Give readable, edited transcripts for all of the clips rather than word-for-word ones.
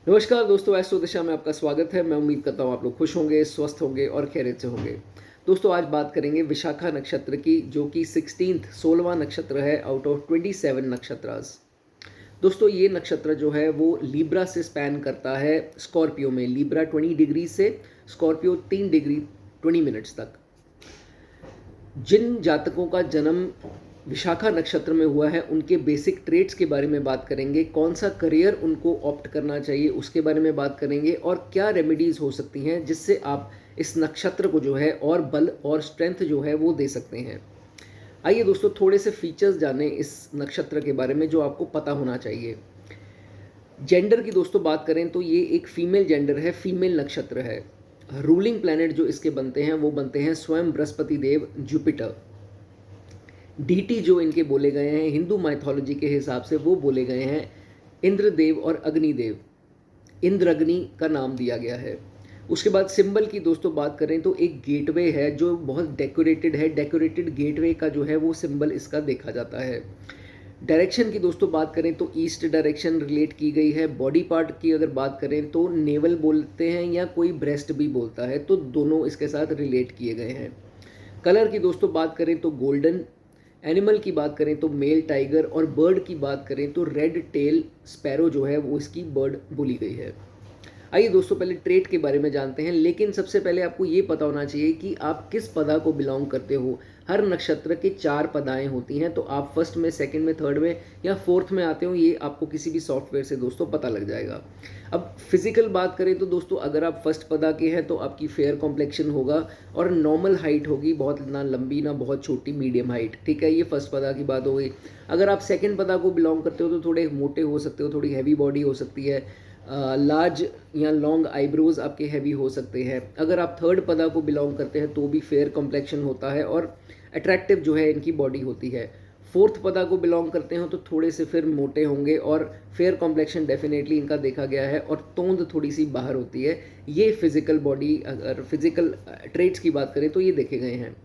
नमस्कार दोस्तों, एस्ट्रो दिशा में आपका स्वागत है। मैं उम्मीद करता हूँ आप लोग खुश होंगे, स्वस्थ होंगे और खैरियत से होंगे। दोस्तों, आज बात करेंगे विशाखा नक्षत्र की, जो कि 16वां नक्षत्र है आउट ऑफ 27 नक्षत्रास। दोस्तों, ये नक्षत्र जो है वो लीब्रा से स्पैन करता है स्कॉर्पियो में। लीब्रा 20 डिग्री से स्कॉर्पियो 3 डिग्री 20 मिनट्स तक। जिन जातकों का जन्म विशाखा नक्षत्र में हुआ है उनके बेसिक ट्रेड्स के बारे में बात करेंगे, कौन सा करियर उनको ऑप्ट करना चाहिए उसके बारे में बात करेंगे, और क्या रेमेडीज़ हो सकती हैं जिससे आप इस नक्षत्र को जो है और बल और स्ट्रेंथ जो है वो दे सकते हैं। आइए दोस्तों, थोड़े से फीचर्स जानें इस नक्षत्र के बारे में जो आपको पता होना चाहिए। जेंडर की दोस्तों बात करें तो ये एक फीमेल जेंडर है, फीमेल नक्षत्र है। रूलिंग प्लैनेट जो इसके बनते हैं वो बनते हैं स्वयं बृहस्पति देव, जुपिटर। डीटी जो इनके बोले गए हैं हिंदू माइथोलॉजी के हिसाब से वो बोले गए हैं इंद्रदेव और अग्निदेव। इंद्र अग्नि का नाम दिया गया है। उसके बाद सिंबल की दोस्तों बात करें तो एक गेटवे है जो बहुत डेकोरेटेड है। डेकोरेटेड गेटवे का जो है वो सिंबल इसका देखा जाता है। डायरेक्शन की दोस्तों बात करें तो ईस्ट डायरेक्शन रिलेट की गई है। बॉडी पार्ट की अगर बात करें तो नेवल बोलते हैं या कोई ब्रेस्ट भी बोलता है, तो दोनों इसके साथ रिलेट किए गए हैं। कलर की दोस्तों बात करें तो गोल्डन। एनिमल की बात करें तो मेल टाइगर, और बर्ड की बात करें तो रेड टेल स्पैरो जो है वो इसकी बर्ड बोली गई है। आइए दोस्तों, पहले ट्रेट के बारे में जानते हैं, लेकिन सबसे पहले आपको ये पता होना चाहिए कि आप किस पदा को बिलोंग करते हो। हर नक्षत्र के 4 पदाएं होती हैं, तो आप फर्स्ट में, सेकंड में, थर्ड में या फोर्थ में आते हो, ये आपको किसी भी सॉफ्टवेयर से दोस्तों पता लग जाएगा। अब फिजिकल बात करें तो दोस्तों, अगर आप फर्स्ट पदा के हैं तो आपकी फेयर कॉम्प्लेक्शन होगा और नॉर्मल हाइट होगी, बहुत ना लंबी ना बहुत छोटी, मीडियम हाइट। ठीक है, ये फर्स्ट पदा की बात हो गई। अगर आप सेकंड पदा को बिलोंग करते हो तो थोड़े मोटे हो सकते हो, थोड़ी हैवी बॉडी हो सकती है, लार्ज या लॉन्ग आईब्रोज आपके हैवी हो सकते हैं। अगर आप थर्ड पदा को बिलोंग करते हैं तो भी फेयर कॉम्प्लेक्शन होता है और अट्रैक्टिव जो है इनकी बॉडी होती है। फोर्थ पदा को बिलोंग करते हो तो थोड़े से फिर मोटे होंगे और फेयर कॉम्प्लेक्शन डेफिनेटली इनका देखा गया है, और तोंद थोड़ी सी बाहर होती है। ये फिजिकल बॉडी, अगर फिजिकल ट्रेट्स की बात करें तो ये देखे गए हैं।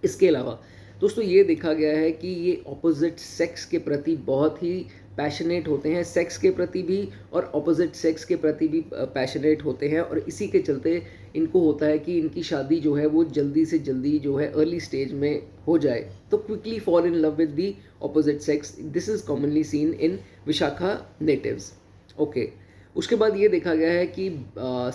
इसके अलावा दोस्तों ये देखा गया है कि ये ऑपोजिट सेक्स के प्रति बहुत ही पैशनेट होते हैं, सेक्स के प्रति भी और ऑपोजिट सेक्स के प्रति भी पैशनेट होते हैं, और इसी के चलते इनको होता है कि इनकी शादी जो है वो जल्दी से जल्दी जो है अर्ली स्टेज में हो जाए, तो quickly fall in love with the opposite sex. This is commonly seen in Vishakha natives. Okay, उसके बाद ये देखा गया है कि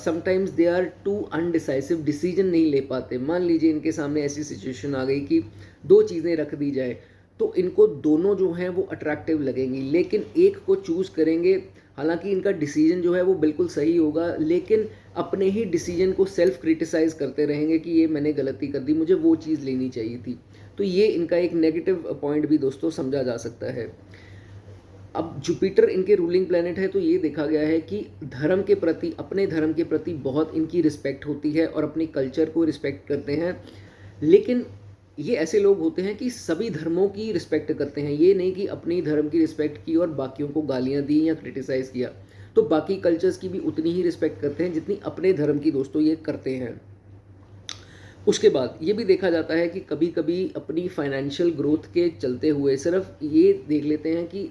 sometimes they are too undecisive, decision नहीं ले पाते। मान लीजिए इनके सामने ऐसी सिचुएशन आ गई कि दो चीज़ें रख दी जाए, तो इनको दोनों जो हैं वो अट्रैक्टिव लगेंगी, लेकिन एक को चूज़ करेंगे। हालांकि इनका डिसीजन जो है वो बिल्कुल सही होगा, लेकिन अपने ही डिसीजन को सेल्फ क्रिटिसाइज करते रहेंगे कि ये मैंने गलती कर दी, मुझे वो चीज़ लेनी चाहिए थी। तो ये इनका एक नेगेटिव पॉइंट भी दोस्तों समझा जा सकता है। अब जुपिटर इनके रूलिंग प्लैनेट है, तो ये देखा गया है कि धर्म के प्रति, अपने धर्म के प्रति बहुत इनकी रिस्पेक्ट होती है और अपनी कल्चर को रिस्पेक्ट करते हैं। लेकिन ये ऐसे लोग होते हैं कि सभी धर्मों की रिस्पेक्ट करते हैं, ये नहीं कि अपनी धर्म की रिस्पेक्ट की और बाकियों को गालियां दी या क्रिटिसाइज किया। तो बाकी कल्चर्स की भी उतनी ही रिस्पेक्ट करते हैं जितनी अपने धर्म की दोस्तों ये करते हैं। उसके बाद ये भी देखा जाता है कि कभी कभी अपनी फाइनेंशियल ग्रोथ के चलते हुए सिर्फ ये देख लेते हैं कि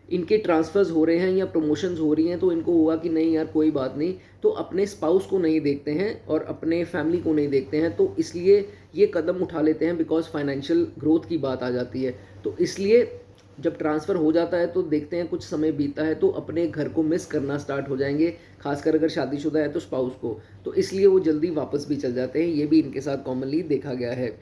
इनके ट्रांसफर्स हो रहे हैं या प्रमोशंस हो रही हैं, तो इनको हुआ कि नहीं यार कोई बात नहीं, तो अपने स्पाउस को नहीं देखते हैं और अपने फैमिली को नहीं देखते हैं, तो इसलिए ये कदम उठा लेते हैं बिकॉज फाइनेंशियल ग्रोथ की बात आ जाती है। तो इसलिए जब ट्रांसफ़र हो जाता है तो देखते हैं कुछ समय बीतता है तो अपने घर को मिस करना स्टार्ट हो जाएंगे, खासकर अगर शादीशुदा है तो स्पाउस को, तो इसलिए वो जल्दी वापस भी चल जाते हैं। ये भी इनके साथ कॉमनली देखा गया है।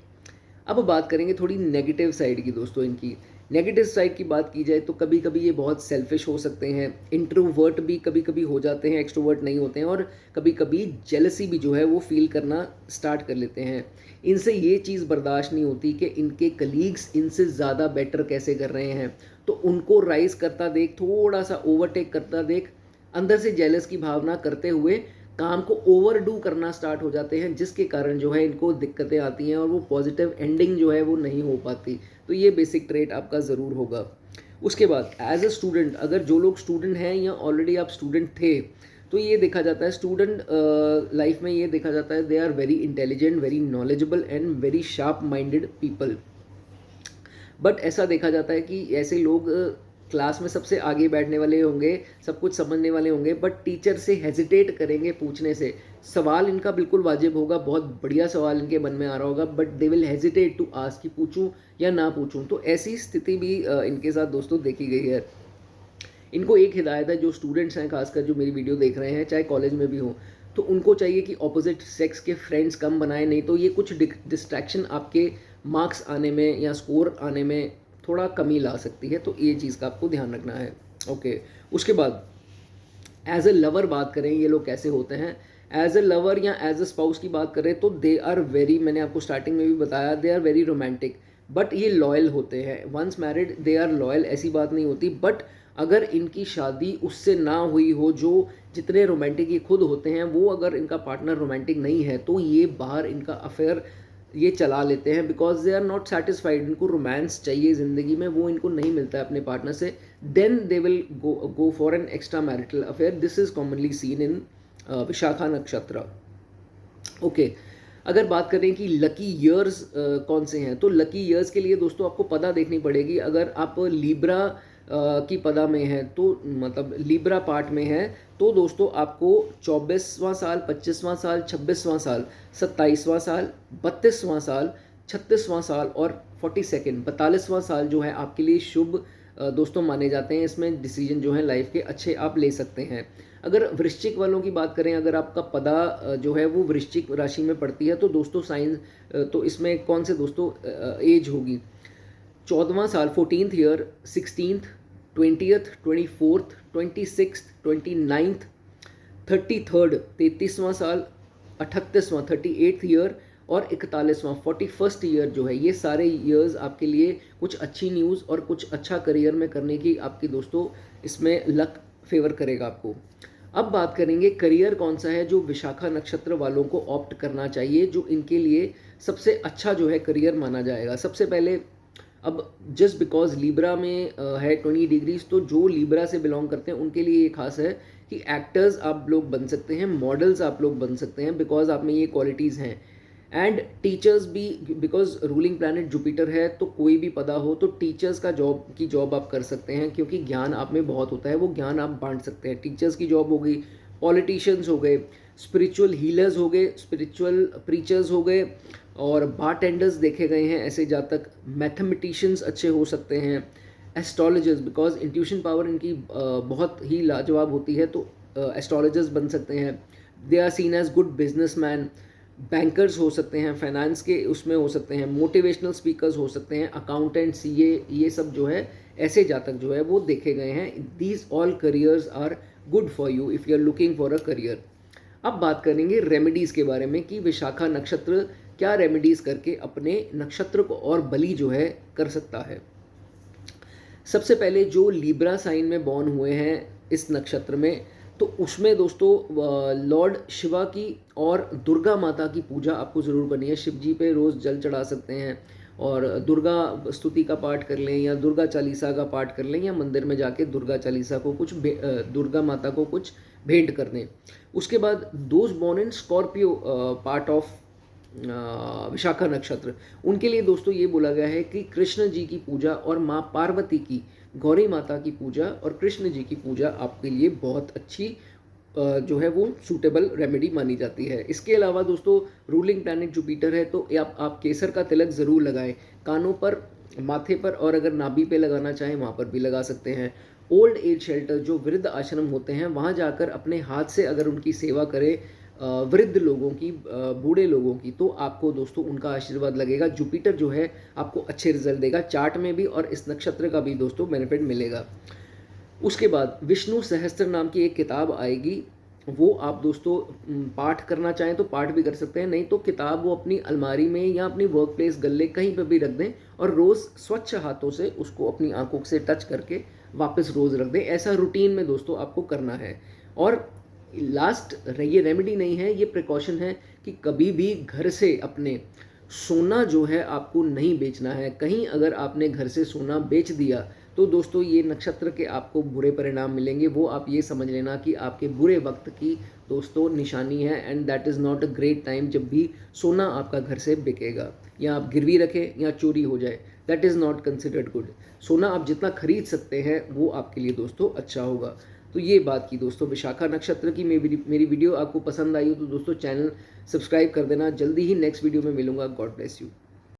अब बात करेंगे थोड़ी नेगेटिव साइड की दोस्तों इनकी। नेगेटिव साइड की बात की जाए तो कभी कभी ये बहुत सेल्फिश हो सकते हैं, इंट्रोवर्ट भी कभी कभी हो जाते हैं, एक्सट्रोवर्ट नहीं होते हैं, और कभी कभी जेलसी भी जो है वो फील करना स्टार्ट कर लेते हैं। इनसे ये चीज़ बर्दाश्त नहीं होती कि इनके कलीग्स इनसे ज़्यादा बेटर कैसे कर रहे हैं, तो उनको राइज करता देख, थोड़ा सा ओवरटेक करता देख, अंदर से जेलस की भावना करते हुए काम को ओवरडू करना स्टार्ट हो जाते हैं, जिसके कारण जो है इनको दिक्कतें आती हैं और वो पॉजिटिव एंडिंग जो है वो नहीं हो पाती। तो ये बेसिक ट्रेट आपका ज़रूर होगा। उसके बाद एज अ स्टूडेंट, अगर जो लोग स्टूडेंट हैं या ऑलरेडी आप स्टूडेंट थे, तो ये देखा जाता है स्टूडेंट लाइफ में, ये देखा जाता है they are very intelligent, very knowledgeable and very sharp minded people. But ऐसा देखा जाता है कि ऐसे लोग क्लास में सबसे आगे बैठने वाले होंगे, सब कुछ समझने वाले होंगे, बट टीचर से हेजिटेट करेंगे पूछने से। सवाल इनका बिल्कुल वाजिब होगा, बहुत बढ़िया सवाल इनके मन में आ रहा होगा, but they will hesitate to ask कि पूछूं या ना पूछूं। तो ऐसी स्थिति भी इनके साथ दोस्तों देखी गई है। इनको एक हिदायत है, जो स्टूडेंट्स हैं खासकर जो मेरी वीडियो देख रहे हैं, चाहे कॉलेज में भी हो, तो उनको चाहिए कि ऑपोजिट सेक्स के फ्रेंड्स कम बनाएं, नहीं तो ये कुछ डिस्ट्रैक्शन आपके मार्क्स आने में या स्कोर आने में थोड़ा कमी ला सकती है। तो ये चीज़ का आपको ध्यान रखना है। ओके, उसके बाद एज ए लवर बात करें, ये लोग कैसे होते हैं। एज ए लवर या एज ए स्पाउस की बात करें तो दे आर वेरी, मैंने आपको स्टार्टिंग में भी बताया, they are very romantic, but ये लॉयल होते हैं। Once married they are loyal, ऐसी बात नहीं होती। बट अगर इनकी शादी उससे ना हुई हो, जो जितने रोमांटिक ये खुद होते हैं, वो अगर इनका पार्टनर रोमांटिक नहीं है, तो ये बाहर इनका अफेयर ये चला लेते हैं, because they are not satisfied. इनको रोमांस चाहिए ज़िंदगी में, वो इनको नहीं मिलता है अपने पार्टनर से। Then they will go for an extra marital affair. This is commonly seen in Vishakha nakshatra. Okay, अगर बात करें कि लकी ईयर्स कौन से हैं, तो लकी ईयर्स के लिए दोस्तों आपको पता देखनी पड़ेगी। अगर आप लीब्रा की पदा में है, तो मतलब लीब्रा पार्ट में है, तो दोस्तों आपको 24वां साल, 25वां साल, 26वां साल, 27वां साल, 32वां साल, 36वां साल और 42वां साल जो है आपके लिए शुभ दोस्तों माने जाते हैं। इसमें डिसीजन जो है लाइफ के अच्छे आप ले सकते हैं। अगर वृश्चिक वालों की बात करें, अगर आपका पदा जो है वो वृश्चिक राशि में पड़ती है, तो दोस्तों साइंस तो इसमें कौन से दोस्तों एज होगी, 14वां साल 14th year, 16th, 20th, 24th, 26th, 29th, 33rd 33वां साल, 38वां 38th ईयर और 41वां 41st ईयर जो है, ये सारे ईयर्स आपके लिए कुछ अच्छी न्यूज़ और कुछ अच्छा करियर में करने की आपकी दोस्तों इसमें लक फेवर करेगा आपको। अब बात करेंगे करियर कौन सा है जो विशाखा नक्षत्र वालों को ऑप्ट करना चाहिए, जो इनके लिए सबसे अच्छा जो है करियर माना जाएगा। सबसे पहले, अब जस्ट बिकॉज लीब्रा में है 20 डिग्रीज, तो जो लीब्रा से बिलोंग करते हैं उनके लिए ये खास है कि एक्टर्स आप लोग बन सकते हैं, मॉडल्स आप लोग बन सकते हैं, बिकॉज आप में ये क्वालिटीज़ हैं। एंड टीचर्स भी, बिकॉज रूलिंग प्लैनेट जुपिटर है, तो कोई भी पदा हो तो टीचर्स का जॉब आप कर सकते हैं, क्योंकि ज्ञान आप में बहुत होता है, वो ज्ञान आप बांट सकते हैं। टीचर्स की जॉब हो गई, पॉलिटिशियंस हो गए, स्पिरिचुअल हीलर्स हो गए, स्पिरिचुअल प्रीचर्स हो गए, और बारटेंडर्स देखे गए हैं ऐसे जातक। मैथमेटिशियंस अच्छे हो सकते हैं, एस्ट्रोलॉजर्स, बिकॉज इंट्यूशन पावर इनकी बहुत ही लाजवाब होती है, तो एस्ट्रोलॉजर्स बन सकते हैं। They are seen as good businessman. Bankers हो सकते हैं, फाइनेंस के उसमें हो सकते हैं, मोटिवेशनल स्पीकर्स हो सकते हैं, अकाउंटेंट, सीए, ये सब जो है ऐसे जातक जो है वो देखे गए हैं। These all careers are good for you if you are looking for a career. अब बात करेंगे रेमेडीज़ के बारे में कि विशाखा नक्षत्र क्या रेमेडीज़ करके अपने नक्षत्र को और बली जो है कर सकता है। सबसे पहले जो लीब्रा साइन में बॉर्न हुए हैं इस नक्षत्र में, तो उसमें दोस्तों लॉर्ड शिवा की और दुर्गा माता की पूजा आपको ज़रूर करनी है। शिव जी पे रोज़ जल चढ़ा सकते हैं, और दुर्गा स्तुति का पाठ कर लें, या दुर्गा चालीसा का पाठ कर लें, या मंदिर में जाके दुर्गा चालीसा को कुछ दुर्गा माता को कुछ भेंट कर दें। उसके बाद those born in Scorpio part of Vishakha नक्षत्र, उनके लिए दोस्तों ये बोला गया है कि कृष्ण जी की पूजा और माँ पार्वती की, गौरी माता की पूजा और कृष्ण जी की पूजा आपके लिए बहुत अच्छी जो है वो सूटेबल रेमेडी मानी जाती है। इसके अलावा दोस्तों रूलिंग प्लैनेट जुपिटर है, तो आप केसर का तिलक ज़रूर लगाएं, कानों पर, माथे पर, और अगर नाभि पे लगाना चाहें वहाँ पर भी लगा सकते हैं। ओल्ड एज शेल्टर, जो वृद्ध आश्रम होते हैं, वहाँ जाकर अपने हाथ से अगर उनकी सेवा करें, वृद्ध लोगों की, बूढ़े लोगों की, तो आपको दोस्तों उनका आशीर्वाद लगेगा। जुपिटर जो है आपको अच्छे रिजल्ट देगा चार्ट में भी, और इस नक्षत्र का भी दोस्तों बेनिफिट मिलेगा। उसके बाद विष्णु सहस्त्र नाम की एक किताब आएगी, वो आप दोस्तों पाठ करना चाहें तो पाठ भी कर सकते हैं, नहीं तो किताब वो अपनी अलमारी में या अपनी वर्क प्लेस गल्ले कहीं पर भी रख दें, और रोज़ स्वच्छ हाथों से उसको अपनी आंखों से टच करके वापस रोज़ रख दें। ऐसा रूटीन में दोस्तों आपको करना है। और लास्ट, ये रेमेडी नहीं है, ये प्रिकॉशन है कि कभी भी घर से अपने सोना जो है आपको नहीं बेचना है। कहीं अगर आपने घर से सोना बेच दिया तो दोस्तों ये नक्षत्र के आपको बुरे परिणाम मिलेंगे। वो आप ये समझ लेना कि आपके बुरे वक्त की दोस्तों निशानी है, and that is not a great time जब भी सोना आपका घर से बिकेगा, या आप गिरवी रखें या चोरी हो जाए। That is not considered good. सोना आप जितना खरीद सकते हैं वो आपके लिए दोस्तों अच्छा होगा। तो ये बात की दोस्तों विशाखा नक्षत्र की। मेरी वीडियो आपको पसंद आई हो तो दोस्तों चैनल सब्सक्राइब कर देना। जल्दी ही नेक्स्ट वीडियो में मिलूंगा। God bless you.